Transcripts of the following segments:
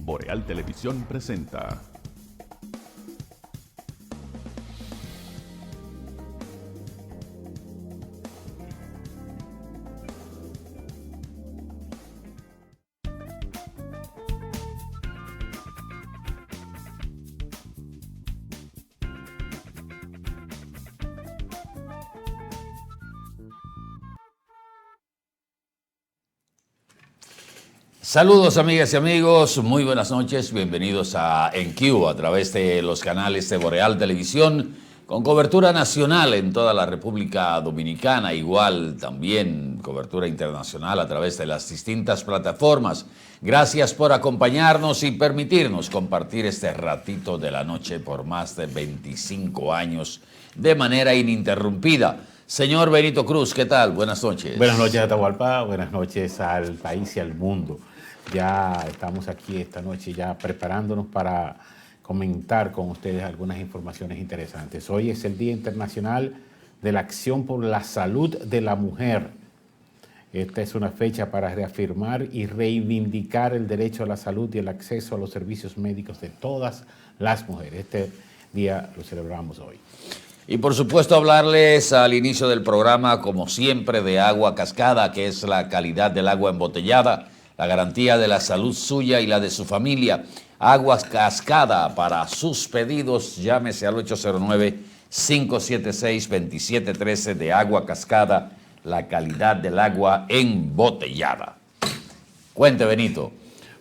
Boreal Televisión presenta. Saludos amigas y amigos, muy buenas noches, bienvenidos a EnQ a través de los canales de Boreal Televisión con cobertura nacional en toda la República Dominicana, igual también cobertura internacional a través de las distintas plataformas. Gracias por acompañarnos y permitirnos compartir este ratito de la noche por más de 25 años de manera ininterrumpida. Señor Benito Cruz, ¿qué tal? Buenas noches. Buenas noches, Atahualpa. Buenas noches al país y al mundo. Ya estamos aquí esta noche ya preparándonos para comentar con ustedes algunas informaciones interesantes. Hoy es el Día Internacional de la Acción por la Salud de la Mujer. Esta es una fecha para reafirmar y reivindicar el derecho a la salud y el acceso a los servicios médicos de todas las mujeres. Este día lo celebramos hoy. Y por supuesto hablarles al inicio del programa, como siempre, de Agua Cascada, que es la calidad del agua embotellada, la garantía de la salud suya y la de su familia. Agua Cascada, para sus pedidos, llámese al 809-576-2713 de Agua Cascada, la calidad del agua embotellada. Cuente, Benito.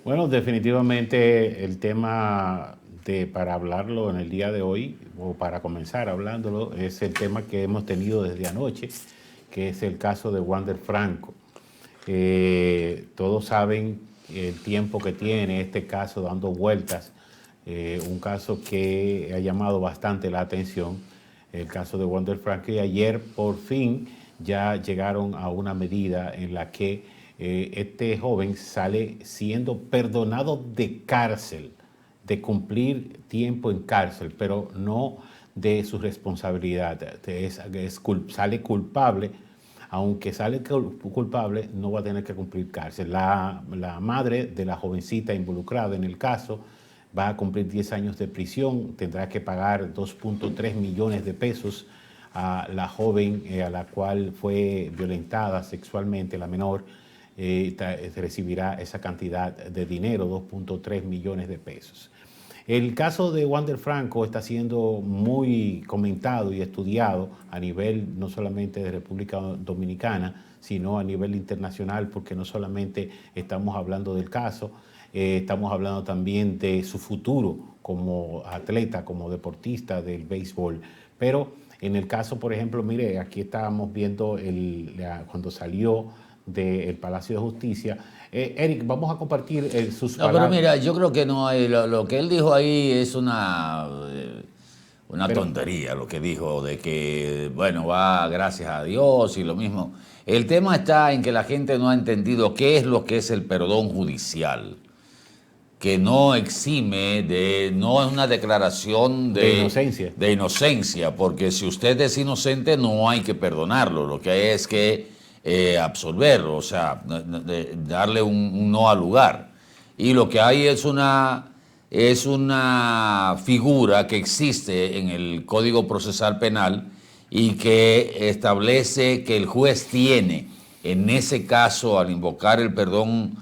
Bueno, definitivamente el tema para hablarlo en el día de hoy, o para comenzar hablándolo, es el tema que hemos tenido desde anoche, que es el caso de Wander Franco. Todos saben el tiempo que tiene este caso dando vueltas, un caso que ha llamado bastante la atención, el caso de Wander Franco, y ayer por fin ya llegaron a una medida en la que este joven sale siendo perdonado de cárcel, de cumplir tiempo en cárcel, pero no de su responsabilidad. Sale culpable. Aunque sale culpable, no va a tener que cumplir cárcel. La madre de la jovencita involucrada en el caso va a cumplir 10 años de prisión, tendrá que pagar 2.3 millones de pesos a la joven a la cual fue violentada sexualmente, la menor, recibirá esa cantidad de dinero, 2.3 millones de pesos. El caso de Wander Franco está siendo muy comentado y estudiado a nivel no solamente de República Dominicana, sino a nivel internacional, porque no solamente estamos hablando del caso, estamos hablando también de su futuro como atleta, como deportista del béisbol. Pero en el caso, por ejemplo, mire, aquí estábamos viendo cuando salió del Palacio de Justicia. Eric, vamos a compartir sus palabras. Pero mira, yo creo que no hay, lo que él dijo ahí es una tontería, lo que dijo de que, bueno, va gracias a Dios y lo mismo. El tema está en que la gente no ha entendido qué es lo que es el perdón judicial, que no exime no es una declaración de inocencia, porque si usted es inocente no hay que perdonarlo, lo que hay es que absolverlo, o sea, darle un no al lugar. Y lo que hay es una figura que existe en el Código Procesal Penal y que establece que el juez tiene, en ese caso, al invocar el perdón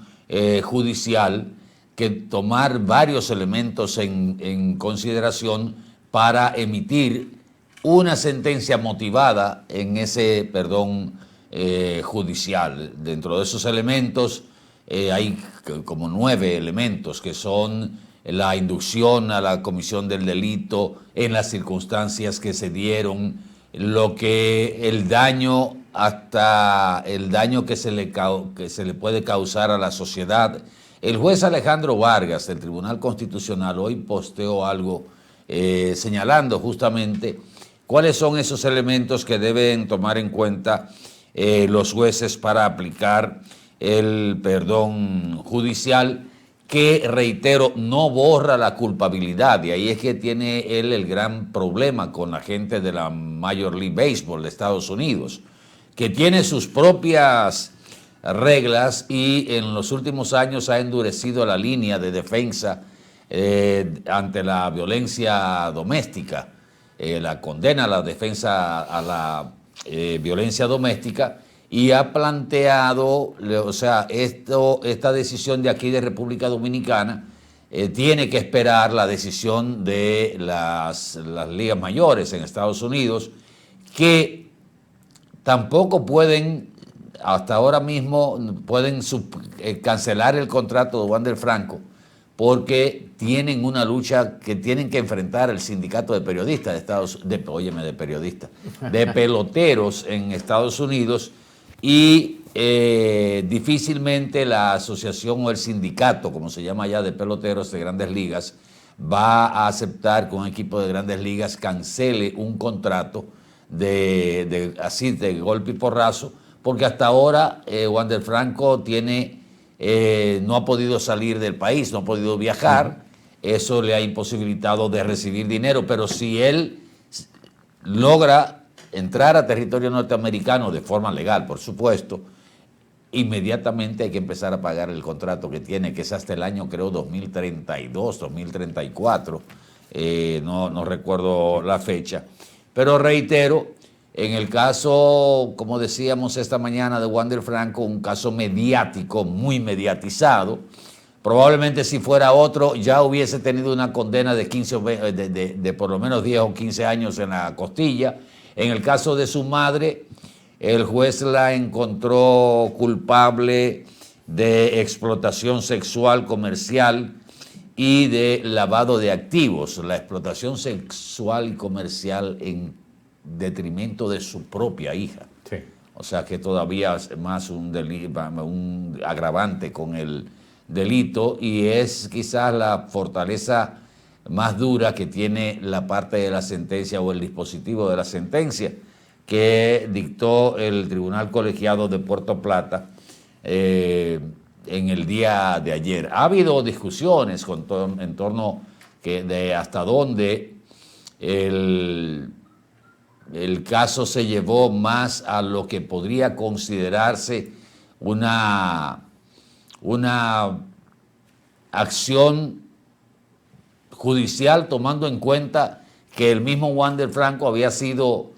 judicial, que tomar varios elementos en consideración para emitir una sentencia motivada en ese perdón judicial. Dentro de esos elementos hay como 9 elementos, que son la inducción a la comisión del delito en las circunstancias que se dieron, el daño, hasta el daño que se le puede causar a la sociedad. El juez Alejandro Vargas del Tribunal Constitucional hoy posteó algo señalando justamente cuáles son esos elementos que deben tomar en cuenta los jueces para aplicar el perdón judicial, que, reitero, no borra la culpabilidad. Y ahí es que tiene él el gran problema con la gente de la Major League Baseball de Estados Unidos, que tiene sus propias reglas y en los últimos años ha endurecido la línea de defensa ante la violencia doméstica, la condena a la defensa a la violencia doméstica y ha planteado, o sea, esta decisión de aquí de República Dominicana tiene que esperar la decisión de las ligas mayores en Estados Unidos, que tampoco pueden, hasta ahora mismo, pueden cancelar el contrato de Wander Franco porque tienen una lucha que tienen que enfrentar el sindicato de periodistas de peloteros en Estados Unidos y difícilmente la asociación o el sindicato, como se llama allá, de peloteros de Grandes Ligas, va a aceptar que un equipo de Grandes Ligas cancele un contrato así de golpe y porrazo, porque hasta ahora Wander Franco no ha podido salir del país, no ha podido viajar, eso le ha imposibilitado de recibir dinero, pero si él logra entrar a territorio norteamericano de forma legal, por supuesto, inmediatamente hay que empezar a pagar el contrato que tiene, que es hasta el año, creo, 2032, 2034, no recuerdo la fecha. Pero reitero, en el caso, como decíamos esta mañana, de Wander Franco, un caso mediático, muy mediatizado. Probablemente si fuera otro ya hubiese tenido una condena de 15 de por lo menos 10 o 15 años en la costilla. En el caso de su madre, el juez la encontró culpable de explotación sexual comercial y de lavado de activos. La explotación sexual y comercial en detrimento de su propia hija. Sí. O sea que todavía es más un agravante con el delito y es quizás la fortaleza más dura que tiene la parte de la sentencia o el dispositivo de la sentencia que dictó el Tribunal Colegiado de Puerto Plata en el día de ayer. Ha habido discusiones en torno de hasta dónde el caso se llevó más a lo que podría considerarse una acción judicial, tomando en cuenta que el mismo Wander Franco había sido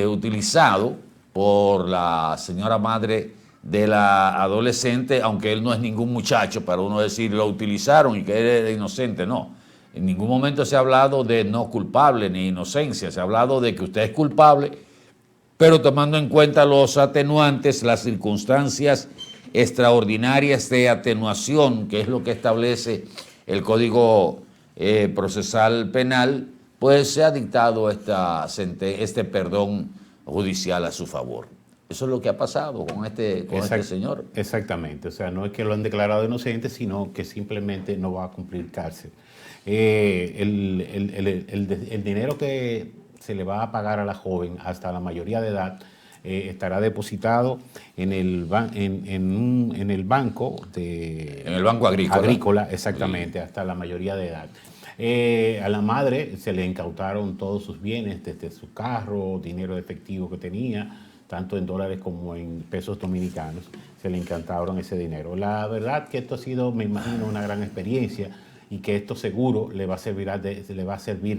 utilizado por la señora madre de la adolescente, aunque él no es ningún muchacho para uno decir lo utilizaron y que él era inocente, no. En ningún momento se ha hablado de no culpable ni inocencia, se ha hablado de que usted es culpable, pero tomando en cuenta los atenuantes, las circunstancias extraordinarias de atenuación, que es lo que establece el Código Procesal Penal, pues se ha dictado este perdón judicial a su favor. Eso es lo que ha pasado con este señor. Exactamente, o sea, no es que lo han declarado inocente, sino que simplemente no va a cumplir cárcel. El dinero que se le va a pagar a la joven hasta la mayoría de edad estará depositado en el banco En el Banco Agrícola. Agrícola, exactamente, sí. Hasta la mayoría de edad. A la madre se le incautaron todos sus bienes, desde su carro, dinero efectivo que tenía, tanto en dólares como en pesos dominicanos, se le incautaron ese dinero. La verdad que esto ha sido, me imagino, una gran experiencia y que esto seguro le va a servir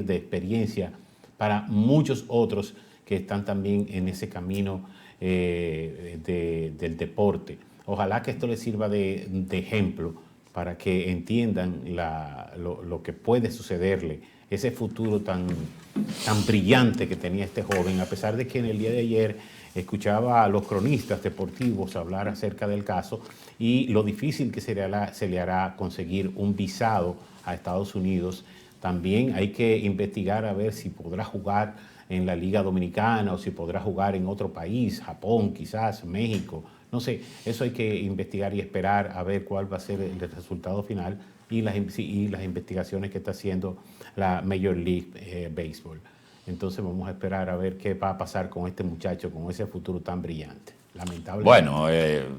de experiencia para muchos otros que están también en ese camino del deporte. Ojalá que esto les sirva de ejemplo para que entiendan lo que puede sucederle, ese futuro tan brillante que tenía este joven, a pesar de que en el día de ayer escuchaba a los cronistas deportivos hablar acerca del caso y lo difícil que se le hará conseguir un visado a Estados Unidos. También hay que investigar a ver si podrá jugar en la Liga Dominicana o si podrá jugar en otro país, Japón quizás, México, no sé, eso hay que investigar y esperar a ver cuál va a ser el resultado final y las investigaciones que está haciendo la Major League Baseball. Entonces vamos a esperar a ver qué va a pasar con este muchacho, con ese futuro tan brillante, lamentablemente. Bueno,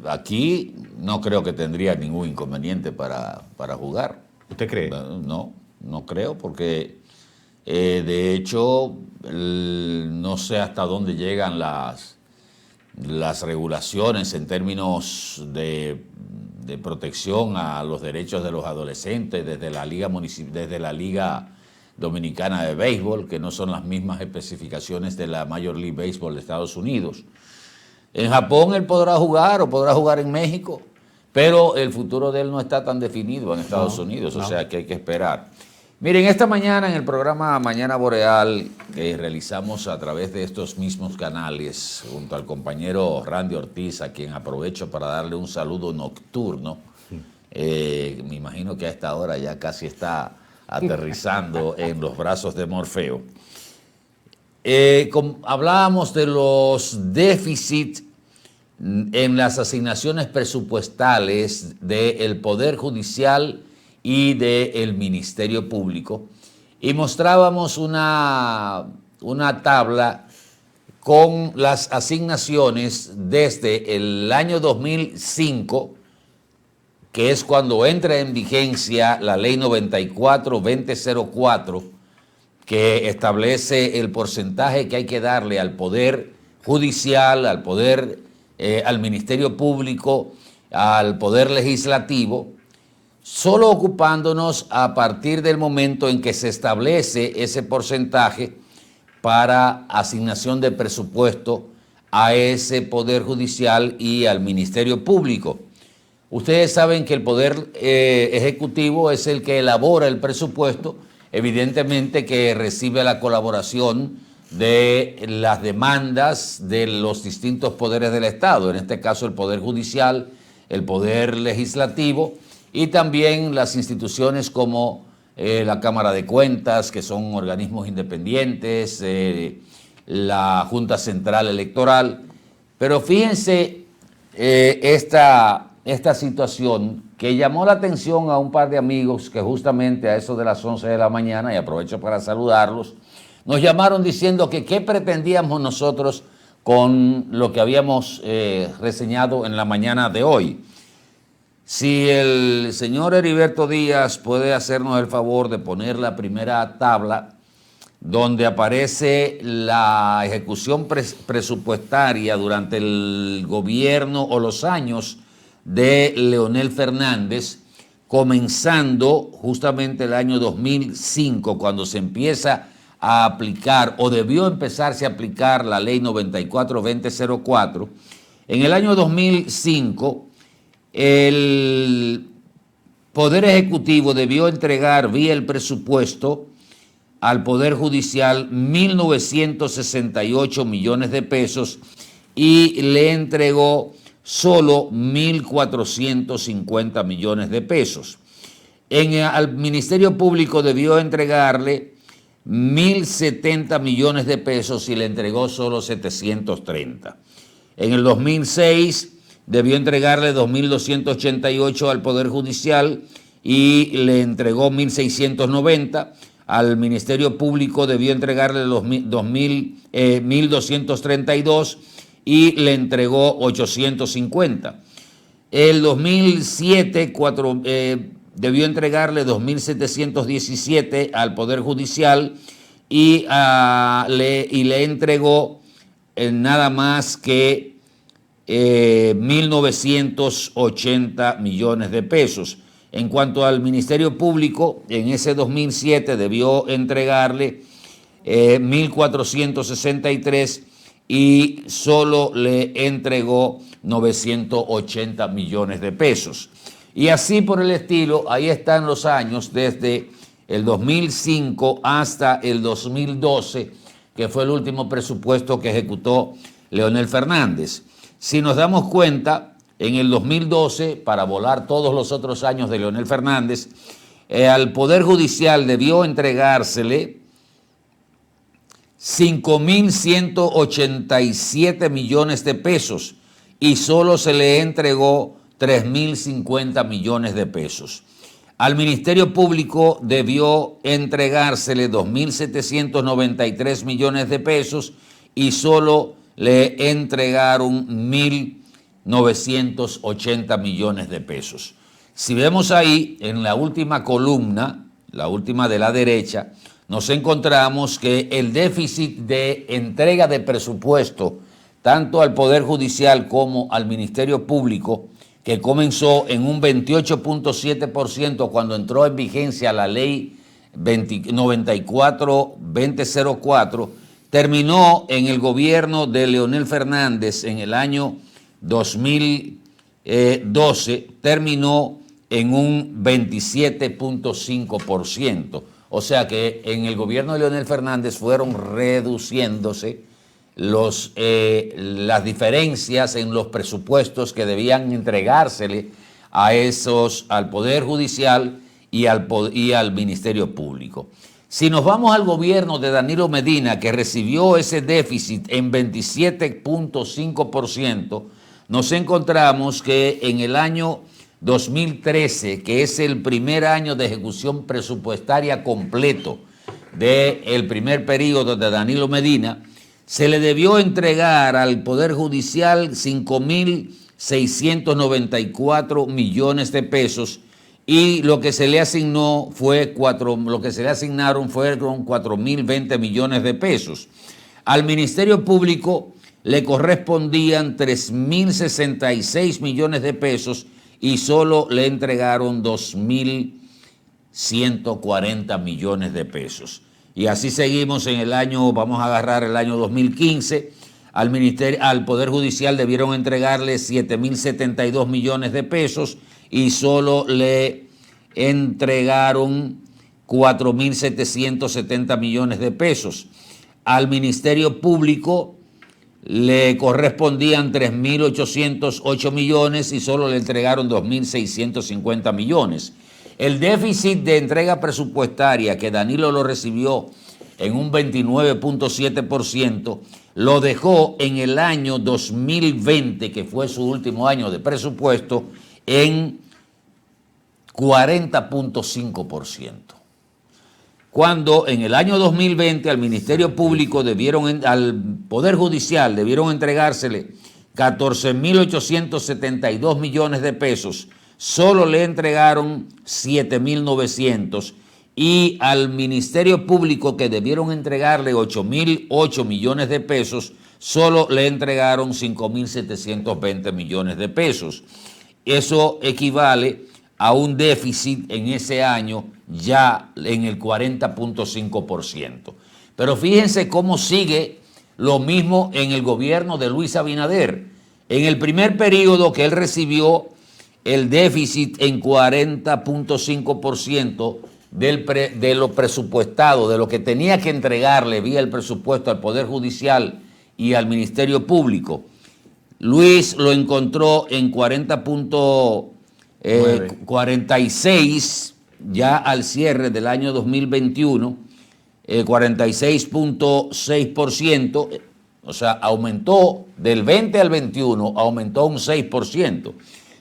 aquí no creo que tendría ningún inconveniente para jugar. ¿Usted cree? No creo, porque de hecho no sé hasta dónde llegan las regulaciones en términos de protección a los derechos de los adolescentes desde la Liga Dominicana de Béisbol, que no son las mismas especificaciones de la Major League Baseball de Estados Unidos. En Japón él podrá jugar o podrá jugar en México, pero el futuro de él no está tan definido en Estados Unidos, o sea que hay que esperar. Miren, esta mañana en el programa Mañana Boreal que realizamos a través de estos mismos canales junto al compañero Randy Ortiz, a quien aprovecho para darle un saludo nocturno. Me imagino que a esta hora ya casi está aterrizando en los brazos de Morfeo. Hablábamos de los déficits en las asignaciones presupuestales del Poder Judicial y del Ministerio Público, y mostrábamos una tabla con las asignaciones desde el año 2005, que es cuando entra en vigencia la Ley 94-2004, que establece el porcentaje que hay que darle al Poder Judicial, al Ministerio Público, al Poder Legislativo, solo ocupándonos a partir del momento en que se establece ese porcentaje para asignación de presupuesto a ese Poder Judicial y al Ministerio Público. Ustedes saben que el Poder Ejecutivo es el que elabora el presupuesto, evidentemente que recibe la colaboración de las demandas de los distintos poderes del Estado, en este caso el Poder Judicial, el Poder Legislativo, y también las instituciones como la Cámara de Cuentas, que son organismos independientes, la Junta Central Electoral. Pero fíjense esta situación que llamó la atención a un par de amigos que justamente a eso de las 11 de la mañana, y aprovecho para saludarlos, nos llamaron diciendo que qué pretendíamos nosotros con lo que habíamos reseñado en la mañana de hoy. Si el señor Heriberto Díaz puede hacernos el favor de poner la primera tabla donde aparece la ejecución presupuestaria durante el gobierno o los años de Leonel Fernández, comenzando justamente el año 2005, cuando se empieza a aplicar o debió empezarse a aplicar la ley 94-2004. En el año 2005, el Poder Ejecutivo debió entregar vía el presupuesto al Poder Judicial 1.968 millones de pesos y le entregó solo 1.450 millones de pesos. Al Ministerio Público debió entregarle 1.070 millones de pesos y le entregó solo 730. En el 2006 debió entregarle 2.288 al Poder Judicial y le entregó 1.690. Al Ministerio Público debió entregarle 1.232 y le entregó 850. El 2007 debió entregarle 2.717 al Poder Judicial y le entregó nada más que 1.980 millones de pesos. En cuanto al Ministerio Público, en ese 2007 debió entregarle 1.463 y solo le entregó 980 millones de pesos. Y así por el estilo, ahí están los años desde el 2005 hasta el 2012, que fue el último presupuesto que ejecutó Leonel Fernández. Si nos damos cuenta, en el 2012, para volar todos los otros años de Leonel Fernández, al Poder Judicial debió entregársele 5.187 millones de pesos y solo se le entregó 3.050 millones de pesos. Al Ministerio Público debió entregársele 2.793 millones de pesos y solo le entregaron 1.980 millones de pesos. Si vemos ahí en la última columna, la última de la derecha, nos encontramos que el déficit de entrega de presupuesto tanto al Poder Judicial como al Ministerio Público, que comenzó en un 28.7% cuando entró en vigencia la ley 94-2004, terminó en el gobierno de Leonel Fernández en el año 2012, terminó en un 27.5%. O sea que en el gobierno de Leonel Fernández fueron reduciéndose las diferencias en los presupuestos que debían entregársele al Poder Judicial y al Ministerio Público. Si nos vamos al gobierno de Danilo Medina, que recibió ese déficit en 27.5%, nos encontramos que en el año 2013, que es el primer año de ejecución presupuestaria completo del primer periodo de Danilo Medina, se le debió entregar al Poder Judicial 5.694 millones de pesos y lo que se le asignaron fueron 4.020 millones de pesos. Al Ministerio Público le correspondían 3.066 millones de pesos y solo le entregaron 2.140 millones de pesos. Y así seguimos en el año, vamos a agarrar el año 2015, al Poder Judicial debieron entregarle 7.072 millones de pesos y solo le entregaron 4.770 millones de pesos. Al Ministerio Público le correspondían 3.808 millones y solo le entregaron 2.650 millones. El déficit de entrega presupuestaria que Danilo lo recibió en un 29.7%, lo dejó en el año 2020, que fue su último año de presupuesto, en 40.5%. Cuando en el año 2020 al Ministerio Público al Poder Judicial debieron entregársele 14.872 millones de pesos, solo le entregaron 7.900 y al Ministerio Público, que debieron entregarle 8.008 millones de pesos, solo le entregaron 5.720 millones de pesos. Eso equivale a un déficit en ese año ya en el 40.5%. Pero fíjense cómo sigue lo mismo en el gobierno de Luis Abinader. En el primer periodo que él recibió el déficit en 40.5% de lo presupuestado, de lo que tenía que entregarle vía el presupuesto al Poder Judicial y al Ministerio Público. Luis lo encontró en 46 ya al cierre del año 2021, 46.6%, o sea, aumentó del 20 al 21, aumentó un 6%.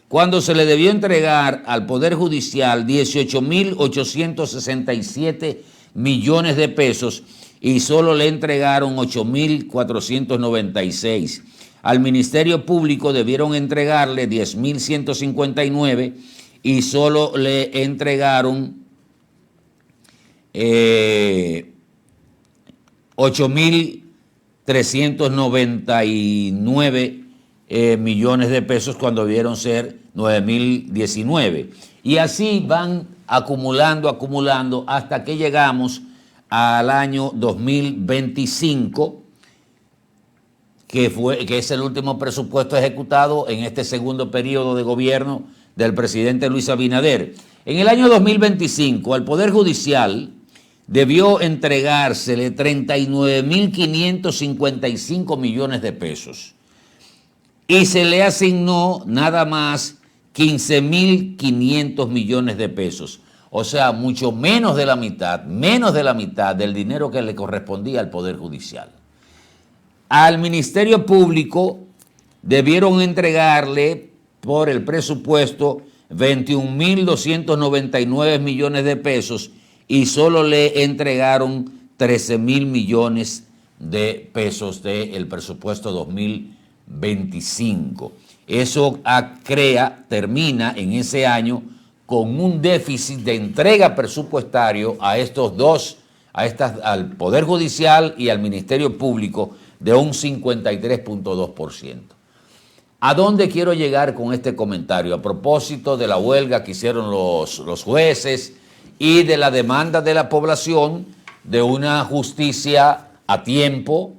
Cuando se le debió entregar al Poder Judicial 18.867 millones de pesos y solo le entregaron 8.496. Al Ministerio Público debieron entregarle 10.159 y solo le entregaron 8.399 millones de pesos cuando debieron ser 9.019. Y así van acumulando hasta que llegamos al año 2025, que es el último presupuesto ejecutado en este segundo periodo de gobierno del presidente Luis Abinader. En el año 2025, al Poder Judicial debió entregársele 39.555 millones de pesos y se le asignó nada más 15.500 millones de pesos. O sea, mucho menos de la mitad del dinero que le correspondía al Poder Judicial. Al Ministerio Público debieron entregarle por el presupuesto 21.299 millones de pesos y solo le entregaron 13.000 millones de pesos del presupuesto 2025. Eso termina en ese año con un déficit de entrega presupuestario al Poder Judicial y al Ministerio Público de un 53.2%. ¿A dónde quiero llegar con este comentario? A propósito de la huelga que hicieron los jueces y de la demanda de la población de una justicia a tiempo,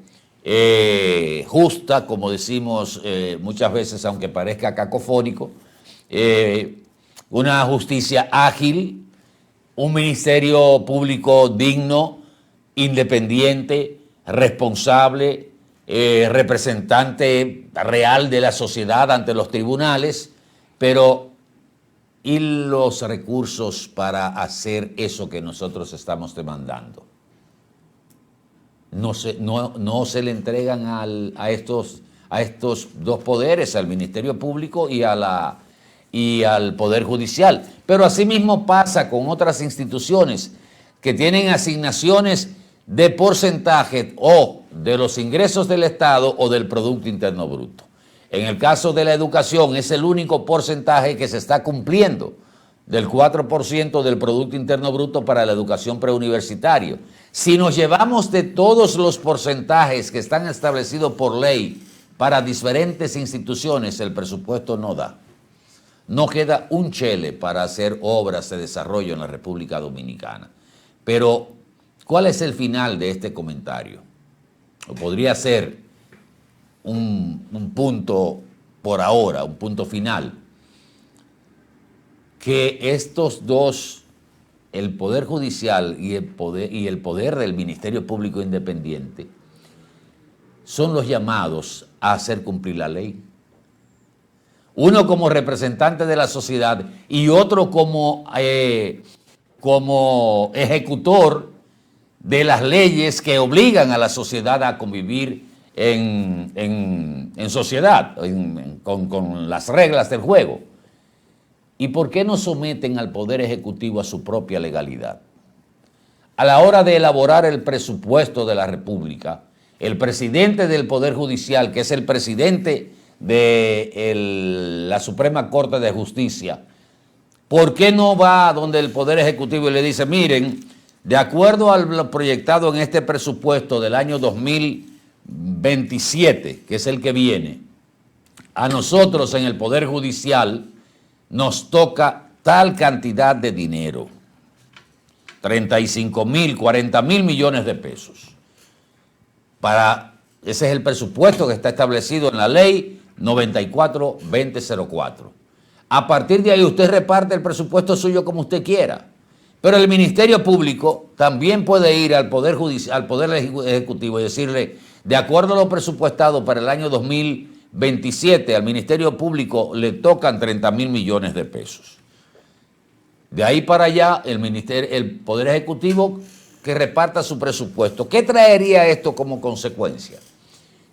justa, como decimos muchas veces, aunque parezca cacofónico, una justicia ágil, un ministerio público digno, independiente, responsable, representante real de la sociedad ante los tribunales, pero ¿y los recursos para hacer eso que nosotros estamos demandando? No se le entregan a estos dos poderes, al Ministerio Público y al Poder Judicial. Pero asimismo pasa con otras instituciones que tienen asignaciones de porcentaje o de los ingresos del Estado o del Producto Interno Bruto. En el caso de la educación es el único porcentaje que se está cumpliendo, del 4% del Producto Interno Bruto para la educación preuniversitaria. Si nos llevamos de todos los porcentajes que están establecidos por ley para diferentes instituciones, el presupuesto no da. No queda un chele para hacer obras de desarrollo en la República Dominicana. Pero, ¿cuál es el final de este comentario? O podría ser un punto por ahora, un punto final. Que estos dos, el Poder Judicial y el poder del Ministerio Público Independiente, son los llamados a hacer cumplir la ley. Uno como representante de la sociedad y otro como ejecutor de las leyes que obligan a la sociedad a convivir en sociedad, con las reglas del juego. ¿Y por qué no someten al Poder Ejecutivo a su propia legalidad? A la hora de elaborar el presupuesto de la República, el presidente del Poder Judicial, que es el presidente de la Suprema Corte de Justicia, ¿por qué no va donde el Poder Ejecutivo y le dice, miren, de acuerdo a lo proyectado en este presupuesto del año 2027, que es el que viene, a nosotros en el Poder Judicial nos toca tal cantidad de dinero, 35.000, 40.000 millones de pesos. Ese es el presupuesto que está establecido en la ley 94-2004. A partir de ahí usted reparte el presupuesto suyo como usted quiera. Pero el Ministerio Público también puede ir al Poder Judicial, al Poder Ejecutivo y decirle, de acuerdo a lo presupuestado para el año 2027, al Ministerio Público le tocan 30.000 millones de pesos. De ahí para allá, el Poder Ejecutivo que reparta su presupuesto. ¿Qué traería esto como consecuencia?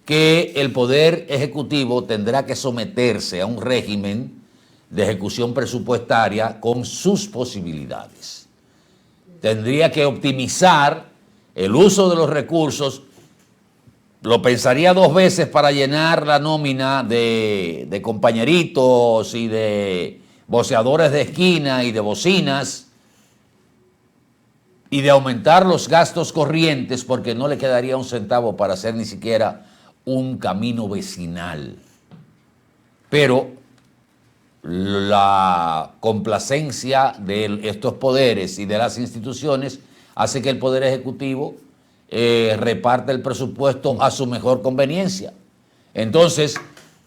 Que el Poder Ejecutivo tendrá que someterse a un régimen de ejecución presupuestaria con sus posibilidades. Tendría que optimizar el uso de los recursos, lo pensaría dos veces para llenar la nómina de compañeritos y de voceadores de esquina y de bocinas y de aumentar los gastos corrientes porque no le quedaría un centavo para hacer ni siquiera un camino vecinal. Pero la complacencia de estos poderes y de las instituciones hace que el Poder Ejecutivo reparte el presupuesto a su mejor conveniencia. Entonces,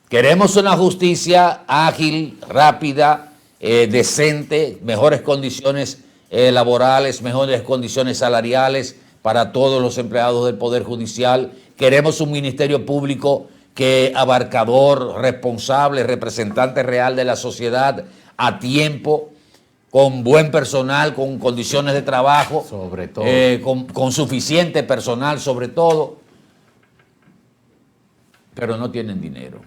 queremos una justicia ágil, rápida, decente, mejores condiciones laborales, mejores condiciones salariales para todos los empleados del Poder Judicial. Queremos un Ministerio Público abarcador, responsable, representante real de la sociedad a tiempo, con buen personal, con condiciones de trabajo, sobre todo, con suficiente personal sobre todo, pero no tienen dinero.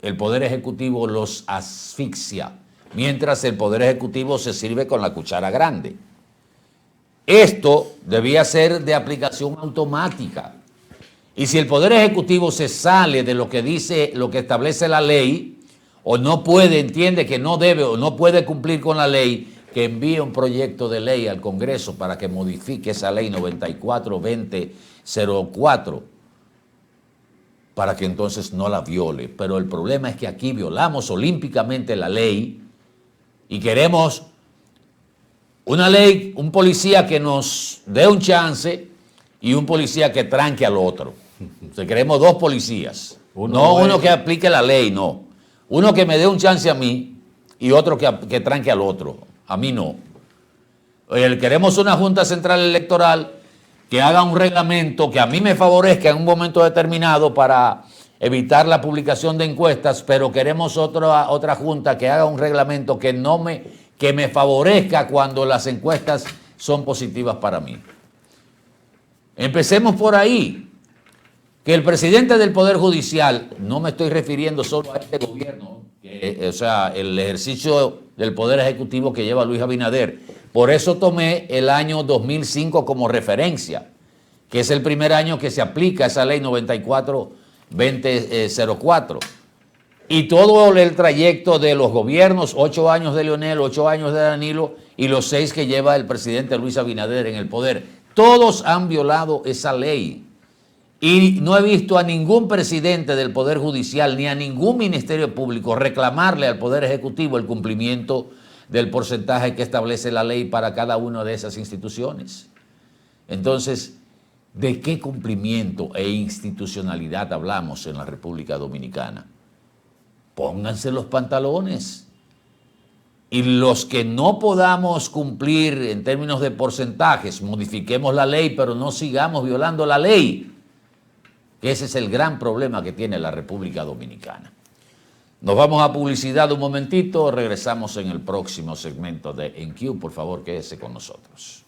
El Poder Ejecutivo los asfixia, mientras el Poder Ejecutivo se sirve con la cuchara grande. Esto debía ser de aplicación automática. Y si el Poder Ejecutivo se sale de lo que dice, lo que establece la ley, o no puede, entiende que no debe o no puede cumplir con la ley, que envíe un proyecto de ley al Congreso para que modifique esa ley 94-2004 para que entonces no la viole. Pero el problema es que aquí violamos olímpicamente la ley y queremos una ley, un policía que nos dé un chance y un policía que tranque al otro. O sea, queremos dos policías. Uno que aplique la ley, no. Uno que me dé un chance a mí y otro que tranque al otro. A mí no. Queremos una Junta Central Electoral que haga un reglamento que a mí me favorezca en un momento determinado para evitar la publicación de encuestas, pero queremos otra Junta que haga un reglamento que me favorezca cuando las encuestas son positivas para mí. Empecemos por ahí. Que el presidente del Poder Judicial, no me estoy refiriendo solo a este gobierno, o sea, el ejercicio del Poder Ejecutivo que lleva Luis Abinader. Por eso tomé el año 2005 como referencia, que es el primer año que se aplica esa ley 94-2004. Y todo el trayecto de los gobiernos, 8 años de Leonel, 8 años de Danilo y los 6 que lleva el presidente Luis Abinader en el poder. Todos han violado esa ley. Y no he visto a ningún presidente del Poder Judicial ni a ningún Ministerio Público reclamarle al Poder Ejecutivo el cumplimiento del porcentaje que establece la ley para cada una de esas instituciones. Entonces, ¿de qué cumplimiento e institucionalidad hablamos en la República Dominicana? Pónganse los pantalones. Y los que no podamos cumplir en términos de porcentajes, modifiquemos la ley, pero no sigamos violando la ley. Ese es el gran problema que tiene la República Dominicana. Nos vamos a publicidad un momentito, regresamos en el próximo segmento de EnQ. Por favor, quédese con nosotros.